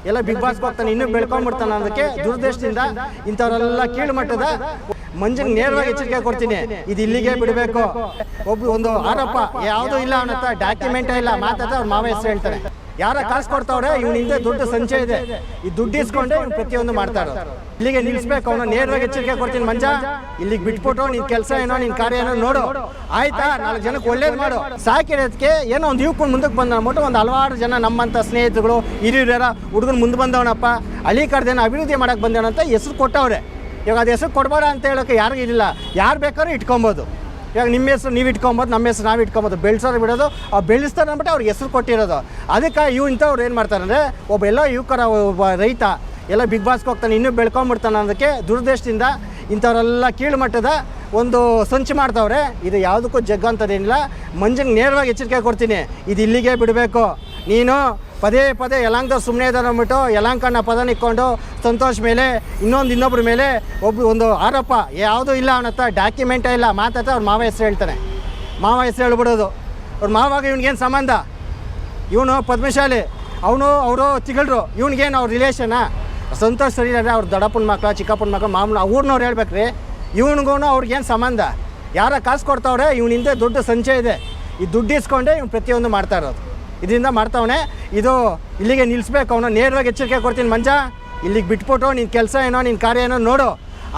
ಎಲ್ಲ ಬಿಗ್ ಬಾಸ್ಗೆ ಹೋಗ್ತಾನೆ, ಇನ್ನೂ ಬೆಳ್ಕೊಂಡ್ಬಿಡ್ತಾನೆ ಅನ್ನೋದಕ್ಕೆ ದುರ್ದೇಶದಿಂದ ಇಂಥವರೆಲ್ಲ ಕೀಳು ಮಟ್ಟದ ಮಂಜಂಗೆ ನೇರವಾಗಿ ಎಚ್ಚರಿಕೆ ಕೊಡ್ತೀನಿ, ಇದು ಇಲ್ಲಿಗೆ ಬಿಡಬೇಕು. ಒಂದು ಆರೋಪ ಯಾವುದೂ ಇಲ್ಲ ಅವನ ಹತ್ರ, ಡಾಕ್ಯುಮೆಂಟೇ ಇಲ್ಲ, ಮಾತಾಡ ಅವ್ರ ಮಾವ ಹೆಸರು ಹೇಳ್ತಾರೆ. ಯಾರ ಕಾಸು ಕೊಡ್ತಾವ್ರೆ, ಇವ್ನ ಹಿಂದೆ ದುಡ್ಡು ಸಂಚಯ ಇದೆ, ಈ ದುಡ್ಡು ಇಸ್ಕೊಂಡೆ ಇವ್ನು ಪ್ರತಿಯೊಂದು ಮಾಡ್ತಾರೆ. ಇಲ್ಲಿಗೆ ನಿಲ್ಲಿಸ್ಬೇಕು, ಅವನು ನೇರವಾಗಿ ಎಚ್ಚರಿಕೆ ಕೊಡ್ತೀನಿ. ಮಂಜ, ಇಲ್ಲಿಗೆ ಬಿಟ್ಬಿಟ್ಟು ನಿನ್ ಕೆಲಸ ಏನೋ ನಿನ್ ಕಾರ್ಯ ಏನೋ ನೋಡು, ಆಯ್ತಾ? 4 ಜನಕ್ಕೆ ಒಳ್ಳೇದು ಮಾಡು. ಸಾಕಿರೋದಕ್ಕೆ ಏನೋ ಒಂದು ಯುವಕನ ಮುಂದಕ್ಕೆ ಬಂದ ಅಂದ್ಬಿಟ್ಟು ಒಂದು ಹಲವಾರು ಜನ ನಮ್ಮಂಥ ಸ್ನೇಹಿತರುಗಳು ಹಿರಿಯರ ಹುಡುಗನ ಮುಂದೆ ಬಂದವನಪ್ಪ, ಹಳ್ಳಿ ಕಡೆದೇನೋ ಅಭಿವೃದ್ಧಿ ಮಾಡಕ್ಕೆ ಬಂದವನಂತ ಹೆಸರು ಕೊಟ್ಟವ್ರೆ. ಇವಾಗ ಅದು ಹೆಸರು ಕೊಡಬೇಡ ಅಂತ ಹೇಳೋಕ್ಕೆ ಯಾರಿಗೂ ಇದಿಲ್ಲ, ಯಾರು ಬೇಕಾದ್ರೂ ಇಟ್ಕೊಬೋದು. ಇವಾಗ ನಿಮ್ಮ ಹೆಸರು ನೀವು ಇಟ್ಕೊಬೋದು, ನಮ್ಮ ಹೆಸರು ನಾವು ಇಟ್ಕೊಬೋದು, ಬೆಳೆಸೋರು ಬಿಡೋದು, ಬೆಳೆಸ್ತಾರೆ ಅಂದ್ಬಿಟ್ಟು ಅವ್ರಿಗೆ ಹೆಸರು ಕೊಟ್ಟಿರೋದು. ಅದಕ್ಕೆ ಇಂಥವ್ರು ಏನು ಮಾಡ್ತಾರೆ ಅಂದರೆ, ಎಲ್ಲ ಯುವಕರ ಒಬ್ಬ ರೈತ ಎಲ್ಲ ಬಿಗ್ ಬಾಸ್ಗೆ ಹೋಗ್ತಾನೆ, ಇನ್ನೂ ಬೆಳ್ಕೊಂಡ್ಬಿಡ್ತಾನೆ ಅನ್ನೋದಕ್ಕೆ ದುರ್ದೇಶದಿಂದ ಇಂಥವರೆಲ್ಲ ಕೀಳು ಮಟ್ಟದ ಒಂದು ಸಂಚು ಮಾಡ್ತಾವ್ರೆ. ಇದು ಯಾವುದಕ್ಕೂ ಜಗ್ಗಂಥದ್ದೇನಿಲ್ಲ. ಮಂಜಂಗೆ ನೇರವಾಗಿ ಎಚ್ಚರಿಕೆ ಕೊಡ್ತೀನಿ, ಇದು ಇಲ್ಲಿಗೆ ಬಿಡಬೇಕು. ನೀನು ಪದೇ ಪದೇ ಯಲಾಂಕದವ್ರು ಸುಮ್ಮನೆ ಇದ್ದಾರೆ ಅಂದ್ಬಿಟ್ಟು ಯಲಾಂಕಣ್ಣ ಪದ ನಿಕ್ಕೊಂಡು ಸಂತೋಷ್ ಮೇಲೆ ಇನ್ನೊಬ್ಬರ ಮೇಲೆ ಒಂದು ಆರೋಪ ಯಾವುದೂ ಇಲ್ಲ ಅವನ ಹತ್ರ, ಡಾಕ್ಯುಮೆಂಟೇ ಇಲ್ಲ, ಮಾತಾಡ್ತಾ ಅವ್ರ ಮಾವ ಹೆಸರು ಹೇಳ್ತಾನೆ. ಮಾವ ಹೆಸರು ಹೇಳ್ಬಿಡೋದು. ಅವ್ರ ಮಾವಾಗ ಇವ್ನಿಗೇನು ಸಂಬಂಧ? ಇವನು ಪದ್ಮಶಾಲಿ, ಅವರು ತಿಗಳರು, ಇವ್ನಿಗೇನು ಅವ್ರ ರಿಲೇಷನಾ? ಸಂತೋಷ್ ಸರಿ ಅಂದರೆ ಅವ್ರ ದೊಡ್ಡಪ್ಪನ ಮಕ್ಕಳು, ಚಿಕ್ಕಪ್ಪನ ಮಕ್ಕಳು, ಮಾಮೂಲು ಊರಿನವ್ರು ಹೇಳ್ಬೇಕ್ರಿ. ಇವನಿಗೂ ಅವ್ರಿಗೇನು ಸಂಬಂಧ? ಯಾರ ಕಾಸು ಕೊಡ್ತಾವ್ರೆ, ಇವ್ನ ಹಿಂದೆ ದುಡ್ಡು ಸಂಚಯ ಇದೆ, ಈ ದುಡ್ಡು ಇಸ್ಕೊಂಡೆ ಇವ್ನು ಪ್ರತಿಯೊಂದು ಮಾಡ್ತಾ ಇರೋದು. ಇದರಿಂದ ಮಾಡ್ತಾವನೆ. ಇದು ಇಲ್ಲಿಗೆ ನಿಲ್ಲಿಸ್ಬೇಕು, ಅವನು ನೇರವಾಗಿ ಎಚ್ಚರಿಕೆ ಕೊಡ್ತೀನಿ. ಮಂಜ, ಇಲ್ಲಿಗೆ ಬಿಟ್ಬಿಟ್ಟು ನಿನ್ನ ಕೆಲಸ ಏನೋ ನಿನ್ನ ಕಾರ್ಯ ಏನೋ ನೋಡು,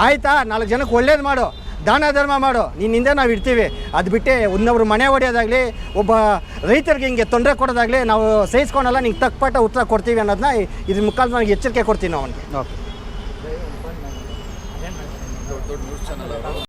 ಆಯಿತಾ? 4 ಜನಕ್ಕೆ ಒಳ್ಳೇದು ಮಾಡು, ದಾನ ಧರ್ಮ ಮಾಡು, ನಿನ್ನಿಂದ ನಾವು ಇರ್ತೀವಿ. ಅದು ಬಿಟ್ಟು ಇನ್ನೊಬ್ರು ಮನೆ ಹೊಡೆಯೋದಾಗಲಿ, ಒಬ್ಬ ರೈತರಿಗೆ ಹಿಂಗೆ ತೊಂದರೆ ಕೊಡೋದಾಗಲಿ ನಾವು ಸಹಿಸ್ಕೊಳಲ್ಲ, ನಿಂಗೆ ತಕ್ಕಪಟ್ಟ ಉತ್ತರ ಕೊಡ್ತೀವಿ ಅನ್ನೋದನ್ನ ಇದ್ರ ಮುಖಾಂತರ ನನಗೆ ಎಚ್ಚರಿಕೆ ಕೊಡ್ತೀನಿ ಅವನಿಗೆ. ಓಕೆ.